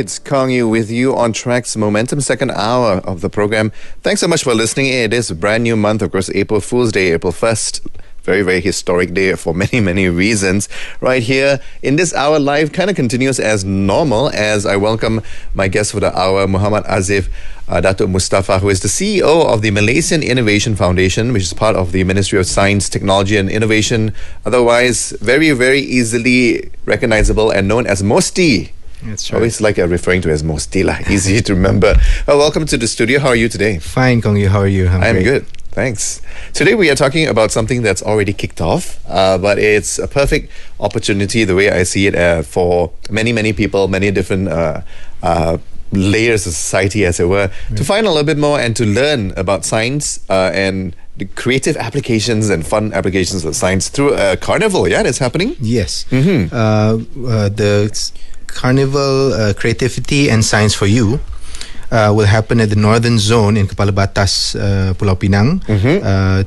It's Kong Yu with you on Traxxfm Momentum, second hour of the program. Thanks so much for listening. It is a brand new month, of course, April Fool's Day, April 1st. Very, very historic day for many, many reasons. Right here in this hour, live kind of continues as normal as I welcome my guest for the hour, Muhammad Aziph, Dato Mustapha, who is the CEO of the Malaysian Innovation Foundation, which is part of the Ministry of Science, Technology and Innovation, otherwise very, very easily recognizable and known as MOSTI. That's right. Always like referring to as MOSTI, easy to remember. Well, welcome to the studio. How are you today? Fine, Kong Yu. How are you? I'm good. Thanks. Today we are talking about something that's already kicked off, but it's a perfect opportunity, the way I see it, for many, many people, many different layers of society, as it were, to find a little bit more and to learn about science and the creative applications and fun applications of science through a carnival. Yeah, that's happening? Yes. The Carnival Creativity and Science for You will happen at the Northern Zone in Kepala Batas, Pulau Pinang,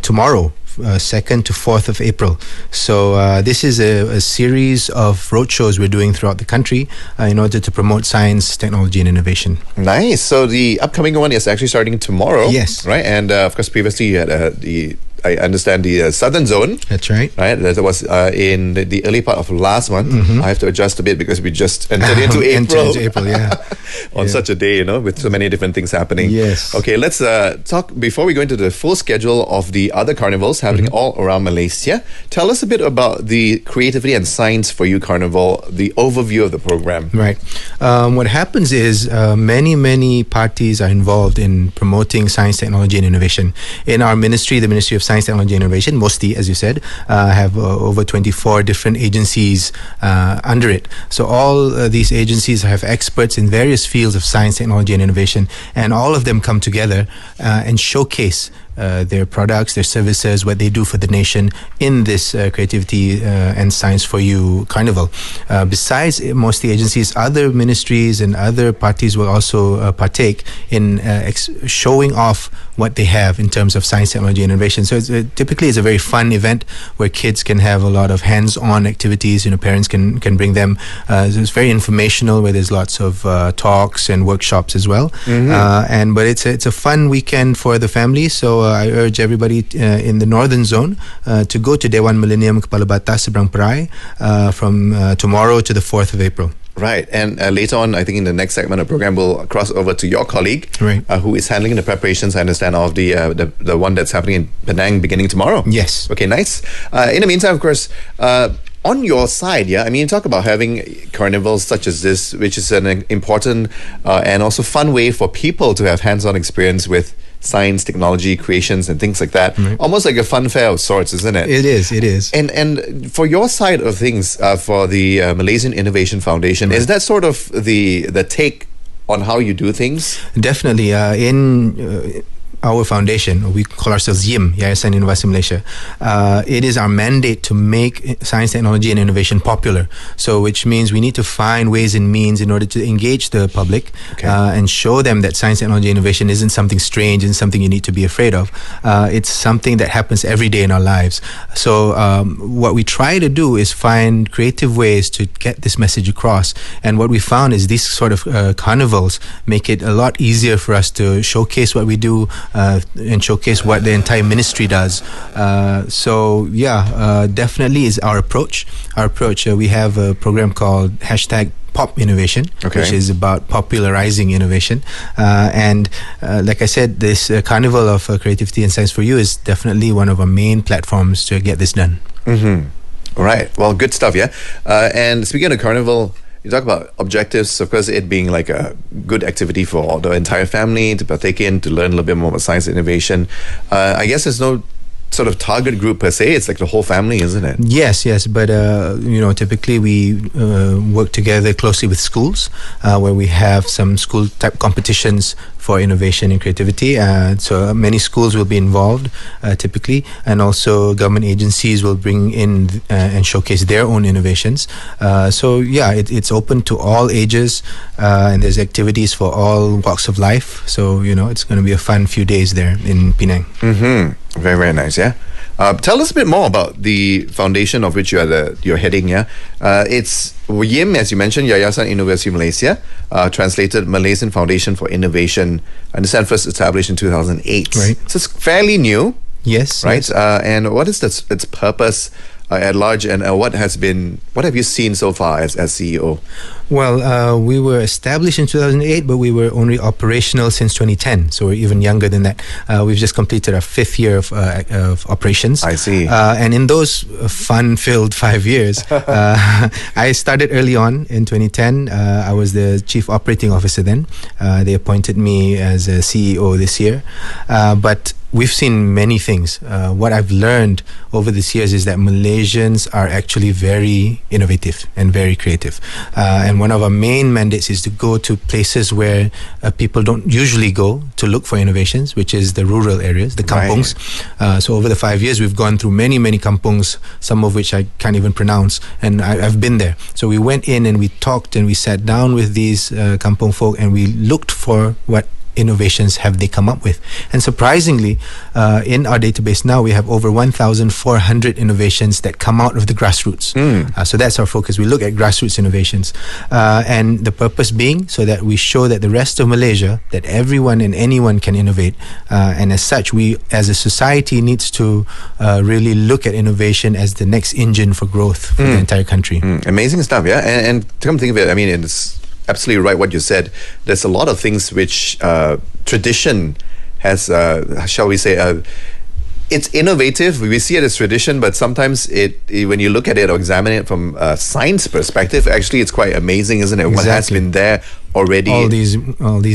tomorrow, 2nd to 4th of April. So this is a series of roadshows we're doing throughout the country in order to promote science, technology and innovation. Nice. So the upcoming one is actually starting tomorrow. Yes. Right? And of course, previously you had I understand the Southern Zone. That's right. Right, that was in the early part of last month. I have to adjust a bit because we just entered into April. On such a day, with so many different things happening. Yes. Okay, let's talk, before we go into the full schedule of the other carnivals happening all around Malaysia. Tell us a bit about the Creativity and Science for You Carnival, the overview of the program. Right. What happens is many parties are involved in promoting science, technology and innovation. In our ministry, the Ministry of Science, Technology and Innovation, MOSTI, as you said, have over 24 different agencies under it. So all these agencies have experts in various fields of science, technology and innovation, and all of them come together and showcase their products, their services, what they do for the nation in this Creativity and Science for You Carnival. Besides most the agencies, other ministries and other parties will also partake in showing off what they have in terms of science, technology and innovation. So typically it's a very fun event where kids can have a lot of hands-on activities. Parents can bring them. So it's very informational, where there's lots of talks and workshops as well. But it's a fun weekend for the family. So I urge everybody in the Northern Zone to go to Dewan Millennium Kepala Batas Seberang Perai from tomorrow to the 4th of April. Right, and later on, I think in the next segment of the program, we'll cross over to your colleague, who is handling the preparations, I understand, of the one that's happening in Penang beginning tomorrow. Yes. Okay, nice. In the meantime, of course, on your side, you talk about having carnivals such as this, which is an important and also fun way for people to have hands-on experience with science, technology, creations and things like that. Almost like a fun fair of sorts, isn't it? It is. And for your side of things, for the Malaysian Innovation Foundation, is that sort of the take on how you do things? Definitely. In our foundation, we call ourselves YIM, Yayasan Inovasi Malaysia. It is our mandate to make science, technology and innovation popular. So which means we need to find ways and means in order to engage the public and show them that science, technology and innovation isn't something strange and something you need to be afraid of. It's something that happens every day in our lives. So what we try to do is find creative ways to get this message across. And what we found is these sort of carnivals make it a lot easier for us to showcase what we do, and showcase what the entire ministry does. Definitely is our approach. We have a program called #Pop Innovation, which is about popularizing innovation. Like I said, this Carnival of Creativity and Science for You is definitely one of our main platforms to get this done. All right. Well, good stuff, yeah. And speaking of Carnival, you talk about objectives, of course, it being like a good activity for the entire family to partake in, to learn a little bit more about science and innovation. I guess there's no sort of target group per se. It's like the whole family, isn't it? Yes. But typically we work together closely with schools, where we have some school type competitions for innovation and creativity. So many schools will be involved typically, and also government agencies will bring in and showcase their own innovations. It's open to all ages, and there's activities for all walks of life. So it's going to be a fun few days there in Penang. Very, very nice, yeah. Tell us a bit more about the foundation of which you're heading. Yeah, it's YIM, as you mentioned, Yayasan Inovasi Malaysia, translated Malaysian Foundation for Innovation. I understand first established in 2008. Right. So it's fairly new. Yes. Right. Yes. And what is its purpose at large, and what have you seen so far as CEO? Well, we were established in 2008, but we were only operational since 2010, so we're even younger than that. We've just completed our 5th year of operations. I see. And in those fun-filled 5 years, I started early on in 2010. I was the Chief Operating Officer then. They appointed me as a CEO this year. But we've seen many things. What I've learned over these years is that Malaysians are actually very innovative and very creative. And one of our main mandates is to go to places where people don't usually go to look for innovations, which is the rural areas, the kampungs. Right. So over the 5 years, we've gone through many, many kampungs, some of which I can't even pronounce, and I've been there. So we went in and we talked and we sat down with these kampung folk and we looked for what innovations have they come up with. And surprisingly, in our database now, we have over 1,400 innovations that come out of the grassroots. So that's our focus. We look at grassroots innovations. And the purpose being so that we show that the rest of Malaysia, that everyone and anyone can innovate. And as such, we as a society needs to really look at innovation as the next engine for growth for the entire country. Amazing stuff, yeah? And to come think of it, I mean, it's absolutely right what you said. There's a lot of things which tradition has, shall we say, it's innovative. We see it as tradition, but sometimes when you look at it or examine it from a science perspective, actually it's quite amazing, isn't it? Exactly. What has been there already all these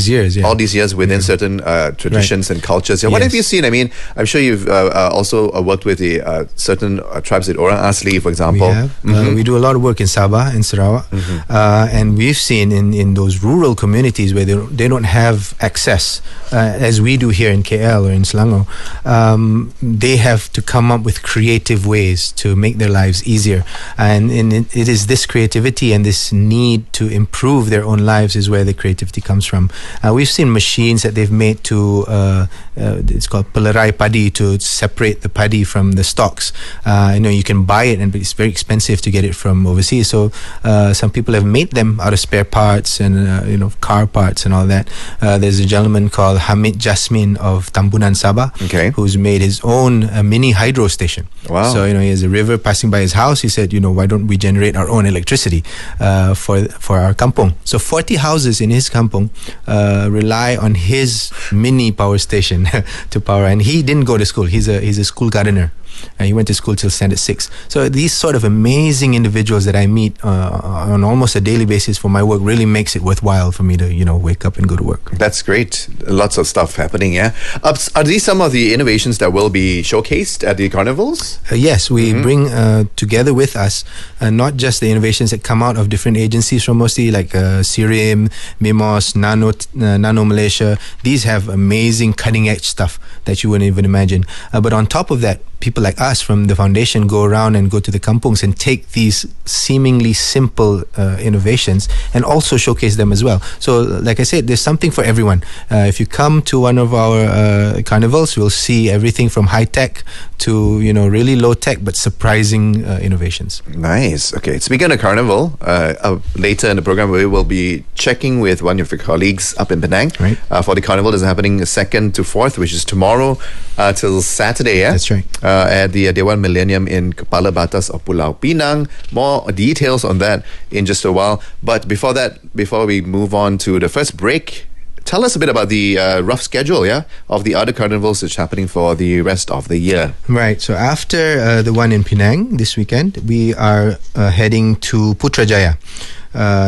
years, all these years within certain traditions and cultures. What have you seen? I mean, I'm sure you've also worked with the certain tribes in Orang Asli, for example. We have. We do a lot of work in Sabah and Sarawak, and we've seen in those rural communities where they don't have access as we do here in KL or in Selangor. They have to come up with creative ways to make their lives easier, and it is this creativity and this need to improve their own lives is where the creativity comes from. We've seen machines that they've made to it's called pelerai padi, to separate the paddy from the stalks. You can buy it, and it's very expensive to get it from overseas. So some people have made them out of spare parts and car parts and all that. There's a gentleman called Hamid Jasmine of Tambunan, Sabah, who's made his own mini hydro station. Wow! So he has a river passing by his house. He said, why don't we generate our own electricity for our kampung? So 40 houses in his kampung rely on his mini power station to power, and he didn't go to school. He's a school gardener. He went to school till standard 6. So these sort of amazing individuals that I meet on almost a daily basis for my work really makes it worthwhile for me to wake up and go to work. That's great. Lots of stuff happening. Yeah. Are these some of the innovations that will be showcased at the carnivals? Yes, we bring together with us not just the innovations that come out of different agencies from MOSTI, like CIRIM, MIMOS, Nano Malaysia. These have amazing cutting edge stuff that you wouldn't even imagine. But on top of that, people like us from the foundation go around and go to the kampungs and take these seemingly simple innovations and also showcase them as well. So like I said, there's something for everyone. If you come to one of our carnivals, you'll see everything from high tech to really low tech but surprising innovations. Nice. Okay, speaking of carnival, later in the program we will be checking with one of your colleagues up in Penang for the carnival that's happening 2nd to 4th, which is tomorrow till Saturday. Yeah, that's right. At the Dewan Millennium in Kepala Batas of Pulau Pinang. More details on that in just a while. But before we move on to the first break, tell us a bit about the rough schedule, of the other carnivals that's happening for the rest of the year. Right. So after the one in Penang this weekend, we are heading to Putrajaya.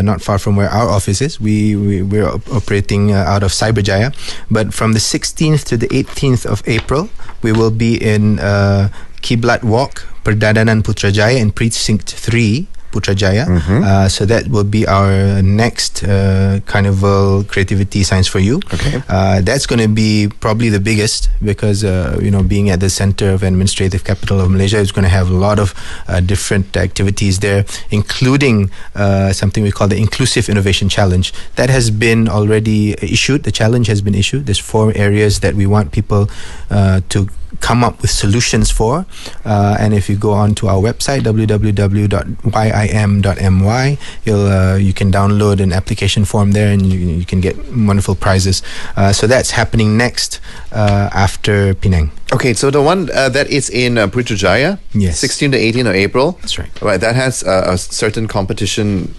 Not far from where our office is. We're operating out of Cyberjaya. But from the 16th to the 18th of April, we will be in Kiblat Walk, Perdadanan Putrajaya in Precinct 3, Putrajaya. So that will be our next Carnival Creativity Science for You. That's going to be probably the biggest because, being at the center of administrative capital of Malaysia, it's going to have a lot of different activities there, including something we call the Inclusive Innovation Challenge. That has been already issued. The challenge has been issued. There's 4 areas that we want people to come up with solutions for. And if you go on to our website, www.yim.my, you can download an application form there, and you can get wonderful prizes. So that's happening next after Penang. Okay, so the one that is in Putrajaya, Yes. 16 to 18 of April. That's right. Right, that has a certain competition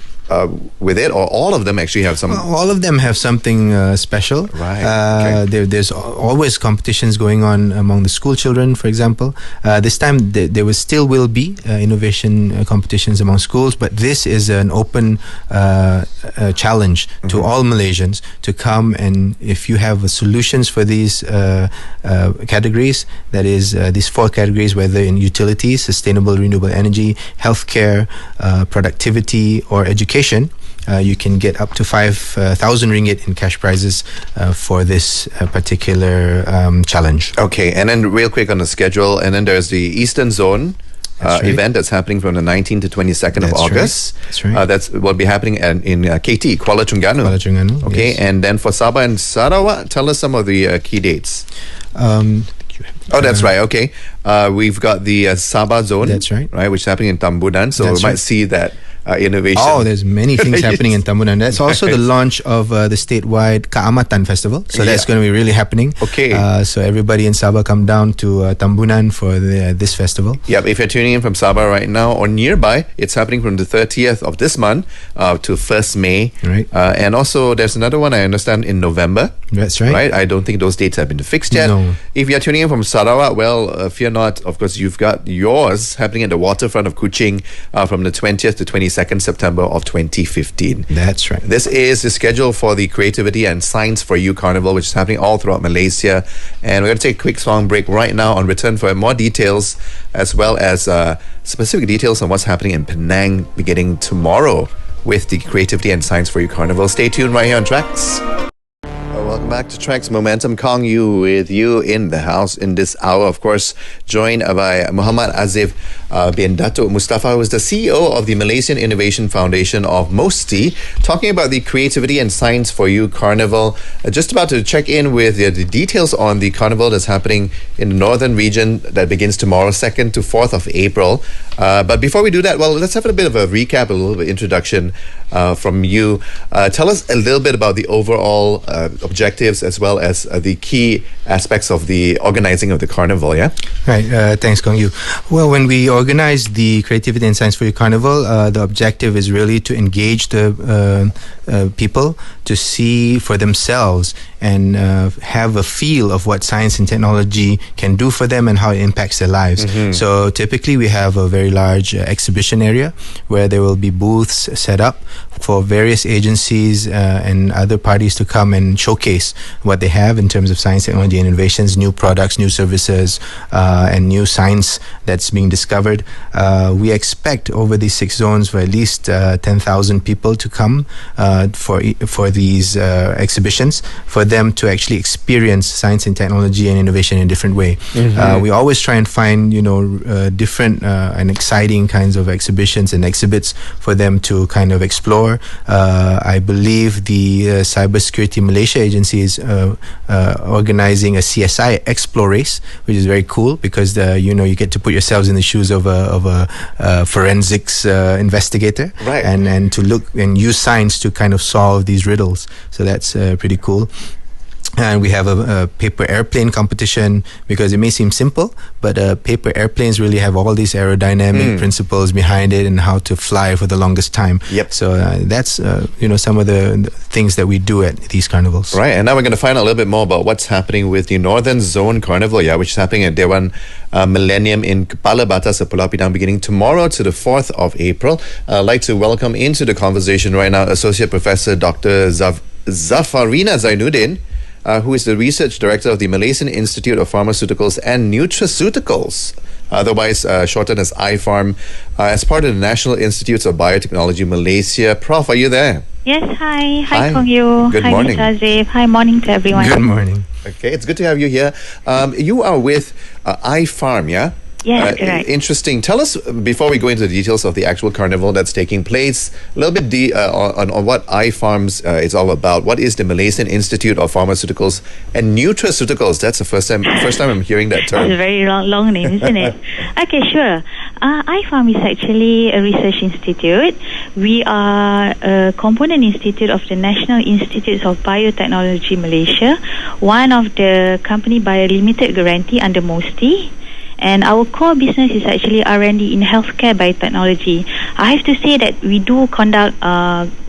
with it, or all of them actually have some? Well, all of them have something special. Right. There's always competitions going on among the school children, for example. This time there will be innovation competitions among schools, but this is an open challenge to all Malaysians to come, and if you have solutions for these categories, that is these 4 categories, whether in utilities, sustainable renewable energy, healthcare, productivity, or education, you can get up to 5,000 ringgit in cash prizes for this particular challenge. Okay, and then real quick on the schedule, and then there's the Eastern Zone event that's happening from the 19th to 22nd of August. That's right. That will be happening in KT, Kuala Terengganu. Okay, yes. And then for Sabah and Sarawak, tell us some of the key dates. That's right. Okay, we've got the Sabah Zone. That's right. Right, which is happening in Tambunan. So we might see that innovation. Oh, there's many things happening Yes. in Tambunan. That's also the launch of the statewide Keamatan Festival. So that's going to be really happening. Okay. So everybody in Sabah come down to Tambunan for this festival. Yep. If you're tuning in from Sabah right now or nearby, it's happening from the 30th of this month to 1st May. Right. And also, there's another one I understand in November. That's right. Right. I don't think those dates have been fixed yet. No. If you're tuning in from Sarawak, well, fear not. Of course, you've got yours happening at the waterfront of Kuching from the 20th to 22nd September of 2015. That's right. This is the schedule for the Creativity and Science for You Carnival, which is happening all throughout Malaysia. And we're going to take a quick song break right now. On return for more details, as well as specific details on what's happening in Penang beginning tomorrow with the Creativity and Science for You Carnival. Stay tuned right here on Trax. Welcome back to Trax Momentum. Kong Yu with you in the house in this hour, of course, joined by Muhammad Aziph bin Dato Mustapha, who is the CEO of the Malaysian Innovation Foundation of MOSTI, talking about the Creativity and Science for You Carnival. Just about to check in with the details on the carnival that's happening in the northern region that begins tomorrow, 2nd to 4th of April. But before we do that, well, let's have a bit of a recap, a little bit introduction from you. Tell us a little bit about the overall objectives as well as the key aspects of the organizing of the carnival, yeah? Right. Thanks, Kong Yu. Well, when we organize the Creativity and Science for You Carnival, the objective is really to engage the people to see for themselves and have a feel of what science and technology can do for them and how it impacts their lives. So typically we have a very large exhibition area where there will be booths set up for various agencies and other parties to come and showcase what they have in terms of science, technology, and innovations, new products, new services, and new science that's being discovered. We expect over these 6 zones for at least 10,000 people to come for these exhibitions, for them to actually experience science and technology and innovation in a different way. We always try and find, different and exciting kinds of exhibitions and exhibits for them to kind of explore. I believe the Cybersecurity Malaysia agency is organizing a CSI Explore Race, which is very cool because you get to put yourselves in the shoes of a forensics investigator, right, and to look and use science to kind of solve these riddles. So that's pretty cool. And we have a paper airplane competition because it may seem simple, but paper airplanes really have all these aerodynamic principles behind it and how to fly for the longest time. Yep. So that's some of the things that we do at these carnivals. Right, and now we're going to find out a little bit more about what's happening with the Northern Zone Carnival, which is happening at Dewan Millennium in Kepala Batas, Pulau Pinang, beginning tomorrow to the 4th of April. I'd like to welcome into the conversation right now Associate Professor Dr. Zafarina Zainuddin, who is the Research Director of the Malaysian Institute of Pharmaceuticals and Nutraceuticals, otherwise shortened as IPharm, as part of the National Institutes of Biotechnology Malaysia. Prof, are you there? Yes, hi. Hi, Kong Yu. Good hi, morning. Mr. Aziph. Hi, morning to everyone. Good morning. Okay, it's good to have you here. You are with IPharm, yeah? Yes, correct. Interesting. Tell us, before we go into the details of the actual carnival that's taking place, a little bit on what iFarms is all about. What is the Malaysian Institute of Pharmaceuticals and Nutraceuticals? That's the first time I'm hearing that term. It's a very long name, isn't it? Okay, sure. iFarm is actually a research institute. We are a component institute of the National Institutes of Biotechnology Malaysia, one of the company by a limited guarantee under MOSTI. And our core business is actually R&D in healthcare biotechnology. I have to say that we do conduct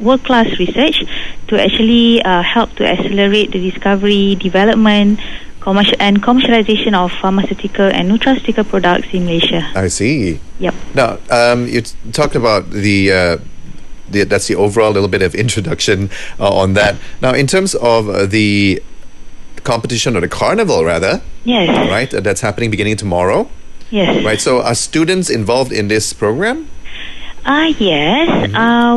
world-class research to actually help to accelerate the discovery, development, and commercialization of pharmaceutical and nutraceutical products in Malaysia. I see. Yep. Now, you talked about that's the overall little bit of introduction on that. Now, in terms of the competition, or the carnival rather, yes, right, that's happening beginning tomorrow. Yes. Right, so are students involved in this program? Yes.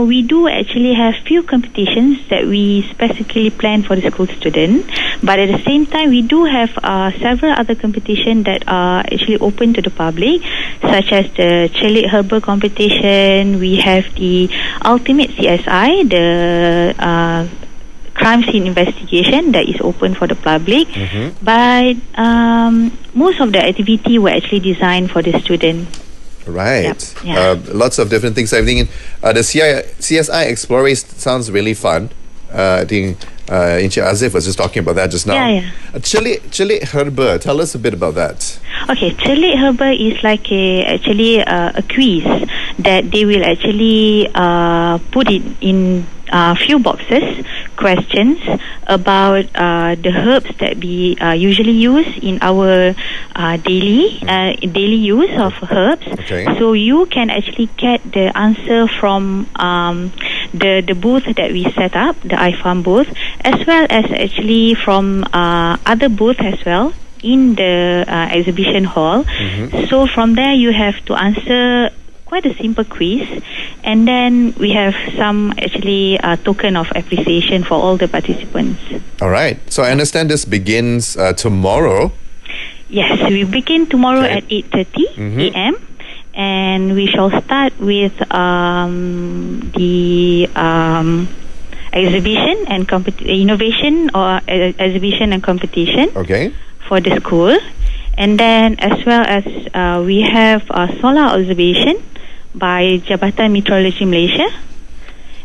We do actually have few competitions that we specifically plan for the school student, but at the same time we do have several other competitions that are actually open to the public, such as the Celik Herbal competition. We have the Ultimate CSI, the crime scene investigation that is open for the public. But most of the activity were actually designed for the student. Right. Yep. Yeah. Lots of different things. I think the CSI Explorers sounds really fun. I think Encik Aziph was just talking about that just now. Yeah. Celik Herbal, tell us a bit about that. Okay, Celik Herbal is like a quiz that they will actually put it in few boxes, questions about the herbs that we usually use in our daily use of herbs. Okay. So you can actually get the answer from the booth that we set up, the iFarm booth, as well as actually from other booths as well in the exhibition hall. So from there you have to answer quite a simple quiz, and then we have some actually token of appreciation for all the participants. All right. So I understand this begins tomorrow. Yes, we begin tomorrow at 8:30 a.m. and we shall start with the exhibition and innovation or exhibition and competition. Okay. For the school, and then as well as we have solar observation by Jabatan Meteorology Malaysia,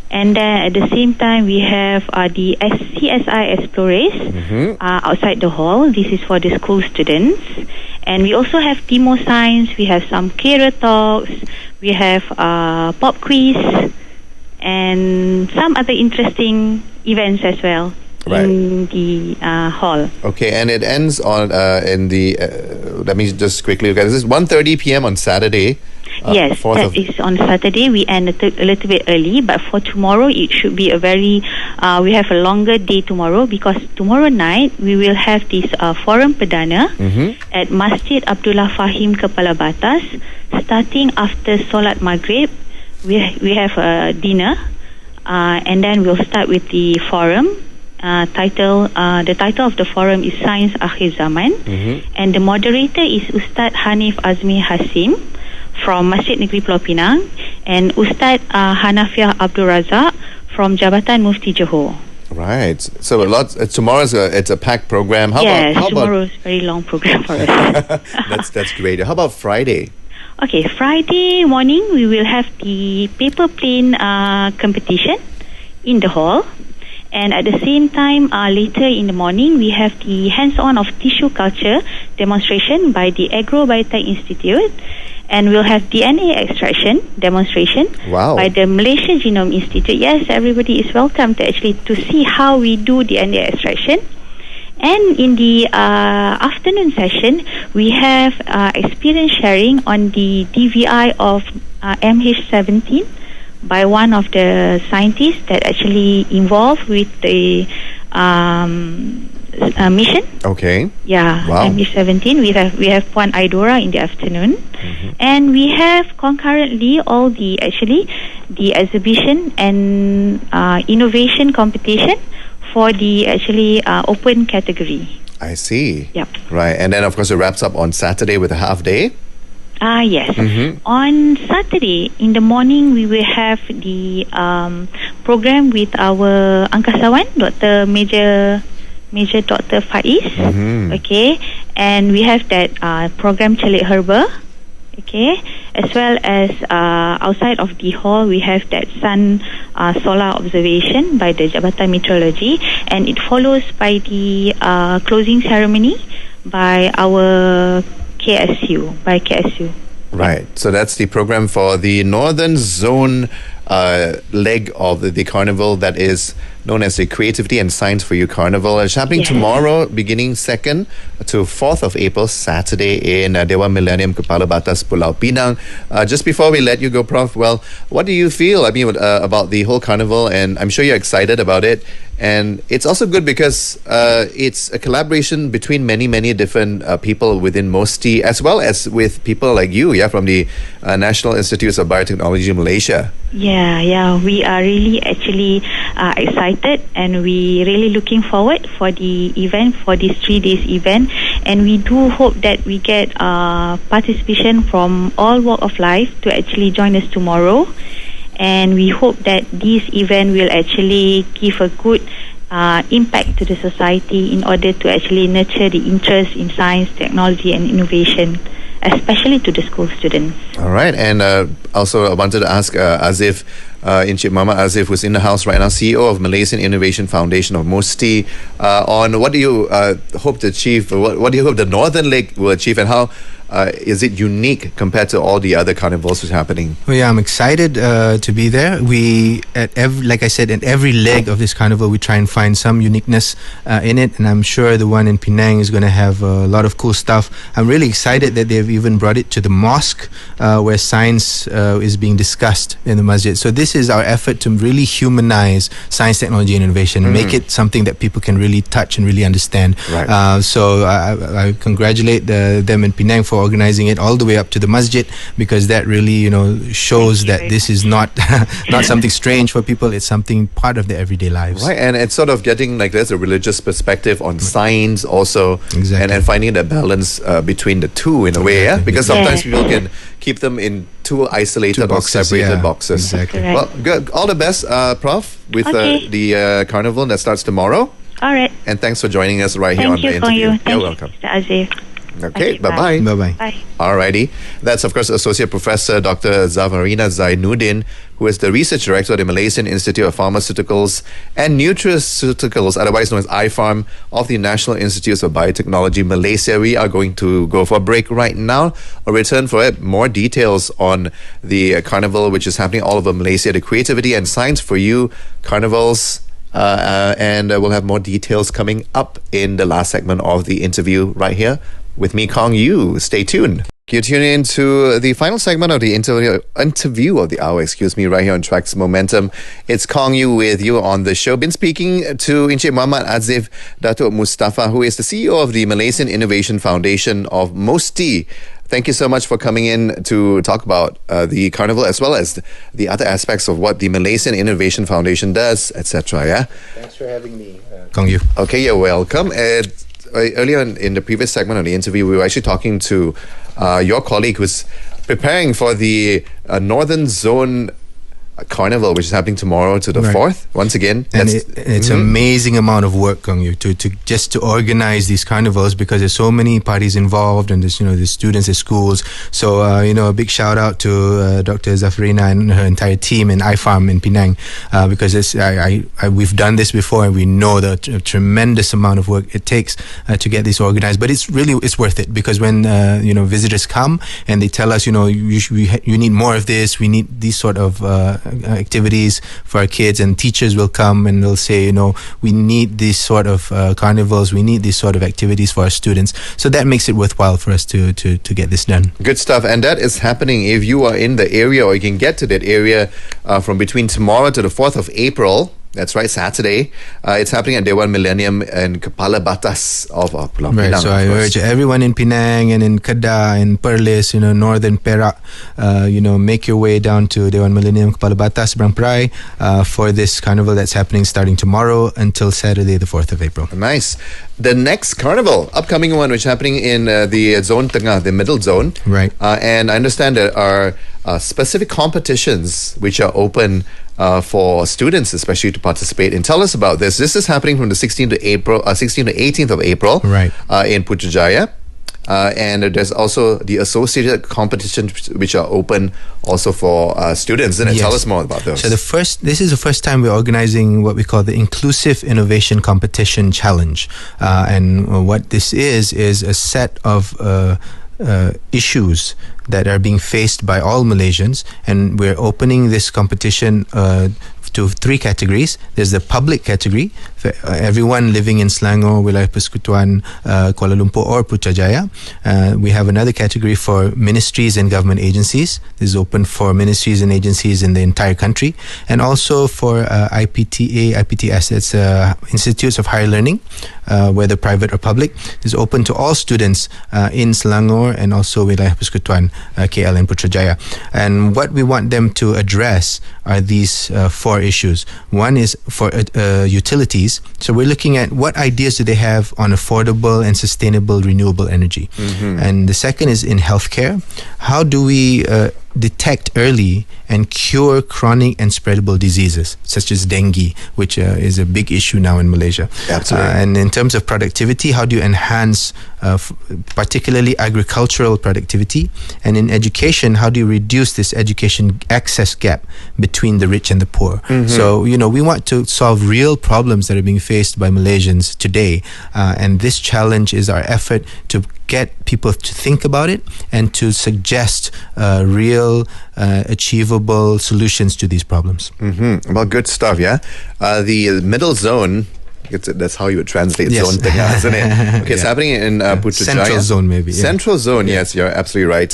and then at the same time we have the CSI Explorers outside the hall. This is for the school students, and we also have demo science. We have some career talks. We have pop quiz and some other interesting events as well. Right. In the hall. Okay, and it ends on in the. Let me just quickly look at this. Is 1:30 p.m. on Saturday. Yes, that is on Saturday. We end a little bit early, but for tomorrow it should be a very. We have a longer day tomorrow because tomorrow night we will have this forum perdana at Masjid Abdullah Fahim Kepala Batas. Starting after Solat Maghrib, we have a dinner, and then we'll start with the forum. The title of the forum is Science Akhir Zaman, and the moderator is Ustaz Hanif Azmi Hasim from Masjid Negeri Pulau Pinang, and Ustaz Hanafiah Abdul Razak from Jabatan Mufti Johor. Right. So tomorrow's it's a packed program. How tomorrow's very long program for us. That's great. How about Friday? Okay, Friday morning we will have the paper plane competition in the hall. And at the same time, later in the morning, we have the hands-on of tissue culture demonstration by the Agrobiotech Institute. And we'll have DNA extraction demonstration by the Malaysia Genome Institute. Yes, everybody is welcome to actually to see how we do DNA extraction. And in the afternoon session, we have experience sharing on the DVI of MH17 by one of the scientists that actually involved with the mission. Okay. Yeah. Wow. MH17. We have Puan Aidora in the afternoon, and we have concurrently all the exhibition and innovation competition for the open category. I see. Yep. Right, and then of course it wraps up on Saturday with a half day. Yes. On Saturday in the morning, we will have the program with our Angkasawan, Dr. Major Dr. Faiz. Okay, and we have that program Celik Herba. Okay, as well as outside of the hall, we have that sun solar observation by the Jabatan Meteorology, and it follows by the closing ceremony by our KSU. Right. So that's the program for the Northern Zone leg of the carnival that is known as the Creativity and Science for You Carnival. It's happening tomorrow, beginning 2nd to 4th of April, Saturday in Dewan Millennium, Kepala Batas, Pulau Pinang. Just before we let you go, Prof, well, what do you feel, about the whole carnival? And I'm sure you're excited about it. And it's also good because it's a collaboration between many, many different people within MOSTI, as well as with people like you, from the National Institutes of Biotechnology, Malaysia. Yeah, we are really actually excited, and we really looking forward for the event, for this 3 days event, and we do hope that we get participation from all walk of life to actually join us tomorrow, and we hope that this event will actually give a good impact to the society in order to actually nurture the interest in science, technology and innovation, especially to the school students. All right, and also I wanted to ask Aziph, Encik Mama Aziph, who's in the house right now, CEO of Malaysian Innovation Foundation of MOSTI, on what do you hope to achieve, what do you hope the Northern Leg will achieve, and how is it unique compared to all the other carnivals that's happening? Well, yeah, I'm excited to be there. Like I said, at every leg of this carnival, we try and find some uniqueness in it, and I'm sure the one in Penang is going to have a lot of cool stuff. I'm really excited that they've even brought it to the mosque, where science is being discussed in the masjid. So this is our effort to really humanize science, technology, and innovation, and make it something that people can really touch and really understand. Right. So I congratulate them in Penang for organizing it all the way up to the masjid, because that really shows that this is not not something strange for people. It's something part of their everyday lives. Right, and it's sort of getting like there's a religious perspective on science also, Exactly. and finding the balance between the two in a way, because sometimes people can keep them in two isolated or separated boxes. Exactly. Well, good. All the best, Prof, with the carnival that starts tomorrow. All right. And thanks for joining us right here on the Thank interview. you. You're welcome. Mr. Aziph. Okay, Okay, bye-bye. Bye-bye. Bye. Alrighty. That's, of course, Associate Professor Dr. Zafarina Zainuddin, who is the Research Director of the Malaysian Institute of Pharmaceuticals and Nutraceuticals, otherwise known as IPharm, of the National Institutes of Biotechnology, Malaysia. We are going to go for a break right now. I'll return for it. More details on the carnival, which is happening all over Malaysia, the Creativity and Science for You carnivals. And we'll have more details coming up in the last segment of the interview right here with me, Kong Yu. Stay tuned. You're tuning in to the final segment of the interview of the hour, right here on Traxxfm Momentum. It's Kong Yu with you on the show. Been speaking to Encik Muhammad Aziph Dato Mustapha, who is the CEO of the Malaysian Innovation Foundation of MOSTI. Thank you so much for coming in to talk about the carnival, as well as the other aspects of what the Malaysian Innovation Foundation does, etc. Yeah. Thanks for having me, Kong Yu. Okay, you're welcome. Earlier in the previous segment of the interview, we were actually talking to your colleague who's preparing for the Northern Zone Carnival, which is happening tomorrow to the 4th. Once again, and it's an amazing amount of work, Kong Yu, to organize these carnivals, because there's so many parties involved, and there's the students, the schools. So a big shout out to Dr. Zafarina and her entire team in IPharm in Penang, because we've done this before, and we know the tremendous amount of work it takes to get this organized. But it's worth it, because when visitors come and they tell us, you need more of this, we need these sort of activities for our kids, and teachers will come and they'll say, we need these sort of carnivals, we need these sort of activities for our students. So that makes it worthwhile for us to get this done. Good stuff. And that is happening if you are in the area, or you can get to that area from between tomorrow to the 4th of April. That's right, Saturday. It's happening at Dewan Millennium in Kepala Batas of Pulau Right, Pinang. so I urge everyone in Penang and in Kedah and Perlis, northern Perak, make your way down to Dewan Millennium Kepala Batas, Seberang Perai, for this carnival that's happening starting tomorrow until Saturday, the 4th of April. Nice. The next carnival, upcoming one, which is happening in the Zone Tengah, the middle zone. Right. And I understand there are specific competitions which are open for students, especially to participate in. Tell us about this. This is happening from the 16th to 18th of April, right, in Putrajaya. And there's also the associated competitions which are open also for students. And tell us more about those. So this is the first time we're organizing what we call the Inclusive Innovation Competition Challenge. And what this is a set of issues that are being faced by all Malaysians, and we're opening this competition to 3 categories. There's the public category for everyone living in Selangor, Wilayah Persekutuan, Kuala Lumpur or Putrajaya. We have another category for ministries and government agencies. This is open for ministries and agencies in the entire country, and also for IPTS, it's Institutes of Higher Learning, whether private or public. It's open to all students in Selangor and also Wilayah Persekutuan, KL and Putrajaya. And what we want them to address are these 4 issues. One is for utilities. So we're looking at what ideas do they have on affordable and sustainable renewable energy. Mm-hmm. And the second is in healthcare. How do we detect early and cure chronic and spreadable diseases such as dengue, which is a big issue now in Malaysia. Absolutely. And in terms of productivity, how do you enhance particularly agricultural productivity? And in education, how do you reduce this education access gap between the rich and the poor? Mm-hmm. So, we want to solve real problems that are being faced by Malaysians today. And this challenge is our effort to get people to think about it and to suggest real, achievable solutions to these problems. Mm-hmm. Well, good stuff, yeah? The middle zone, that's how you would translate zone thing, isn't it? Okay, it's happening in Putrajaya. Central zone, maybe. Yeah. Central zone, yes, you're absolutely right.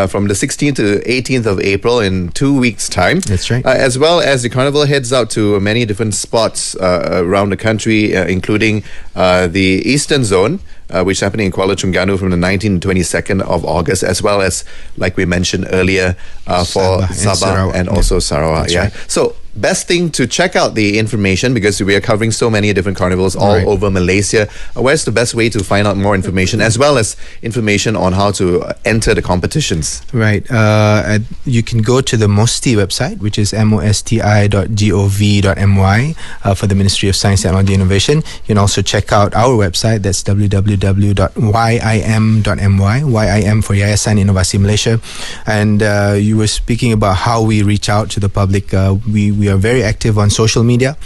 From the 16th to 18th of April in 2 weeks' time. That's right. As well as the carnival heads out to many different spots around the country, including the Eastern Zone, which is happening in Kuala Terengganu from the 19th to 22nd of August, as well as, like we mentioned earlier, for Sabah and also Sarawak. That's right. So, best thing to check out the information, because we are covering so many different carnivals all over Malaysia. Where's the best way to find out more information, as well as information on how to enter the competitions? Right. You can go to the MOSTI website, which is mosti.gov.my, for the Ministry of Science, Technology and Innovation. You can also check out our website, that's www.yim.my, YIM for Yayasan Inovasi Malaysia. And you were speaking about how we reach out to the public. We are very active on social media.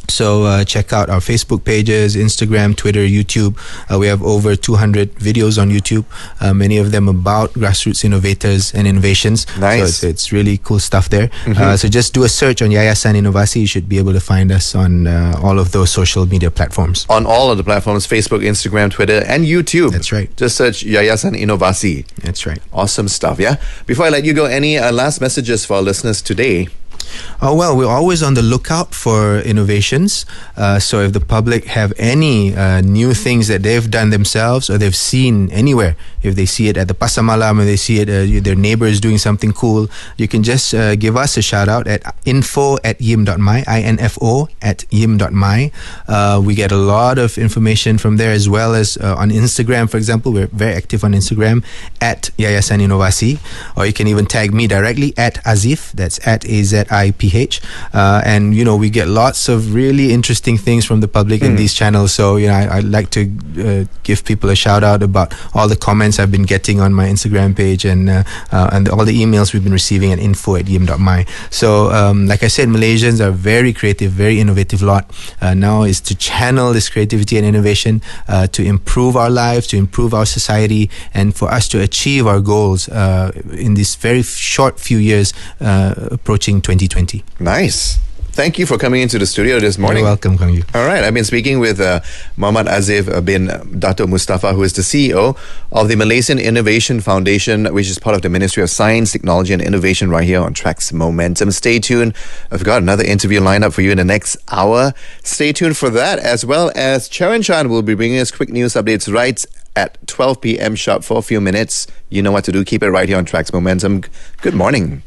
So check out our Facebook pages, Instagram, Twitter, YouTube. We have over 200 videos on YouTube, many of them about grassroots innovators and innovations. Nice. So it's really cool stuff there. Mm-hmm. So just do a search on Yayasan Inovasi. You should be able to find us on all of those social media platforms. On all of the platforms, Facebook, Instagram, Twitter, and YouTube. That's right. Just search Yayasan Inovasi. That's right. Awesome stuff, yeah? Before I let you go, any last messages for our listeners today? Oh, well, we're always on the lookout for innovations. So if the public have any new things that they've done themselves or they've seen anywhere, if they see it at the Pasar Malam or they see it, their neighbors doing something cool, you can just give us a shout out at info@yim.my, info@yim.my. We get a lot of information from there, as well as on Instagram, for example. We're very active on Instagram at Yayasan Inovasi, or you can even tag me directly at Aziph, that's at AZIPH. And we get lots of really interesting things from the public in these channels. So I'd like to give people a shout out about all the comments I've been getting on my Instagram page and all the emails we've been receiving at info@yim.my. So like I said, Malaysians are very creative, very innovative lot. Now is to channel this creativity and innovation to improve our lives, to improve our society, and for us to achieve our goals in this very short few years approaching 2020. Nice. thank you for coming into the studio this morning. You're welcome, Kang Yu. All right, I've been speaking with Muhammad Aziph bin Dato Mustapha, who is the CEO of the Malaysian Innovation Foundation, which is part of the Ministry of Science, Technology and Innovation, right here on Traxxfm Momentum. Stay tuned. I've got another interview lined up for you in the next hour. Stay tuned for that, as well as Charan Chan will be bringing us quick news updates right at 12 p.m. sharp for a few minutes. You know what to do. Keep it right here on Traxxfm Momentum. Good morning.